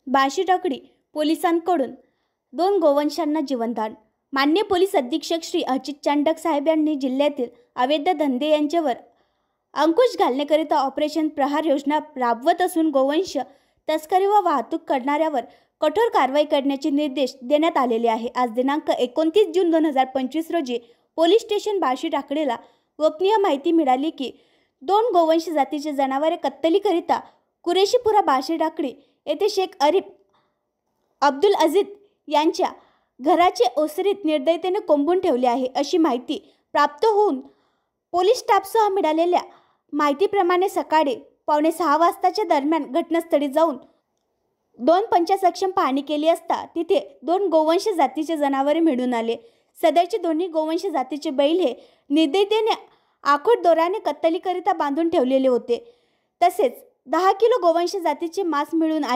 बार्शीटाकळी पोलिसांकडून 2 गोवंशांना जीवनदान। मान्य पोलीस अधीक्षक श्री अजित चांडक साहेब यांनी जिल्ह्यातील अवैध धंदे यांच्यावर अंकुश घालण्याकरिता ऑपरेशन प्रहार योजना राबवत असून गोवंश तस्करी व वाहतूक करणाऱ्यावर कठोर कारवाई करण्याचे निर्देश देण्यात आलेले आहे। आज दिनांक 29 जून 2025 रोजी पोलीस स्टेशन बार्शीटाकळीला गोपनीय माहिती मिळाली की 2 गोवंश जातीचे जनावरे कत्तलीकरिता कुरेशीपुरा बार्शीटाकळी येथे शेख अरीफ अब्दुल अजीज यांच्या घराचे ओसरीत निर्दयतेने कोंबून ठेवले आहे, अशी माहिती प्राप्त होऊन पोलीस स्टाफसह मिळालेल्या माहितीप्रमाणे सकाळी 5:45 वाजताच्या दरम्यान घटनास्थळी जाऊन 2 पंचसक्षम पाहणी केली असता तिथे 2 गोवंश जातीचे जनावरे मिळून आले। सदरचे दोन्ही गोवंश जातीचे बैल हे निर्दयतेने आखूड दोराने कत्तलीकरिता बांधून ठेवलेले होते। तसेच 10 किलो गोवंश जातीचे मांस मिळून आले।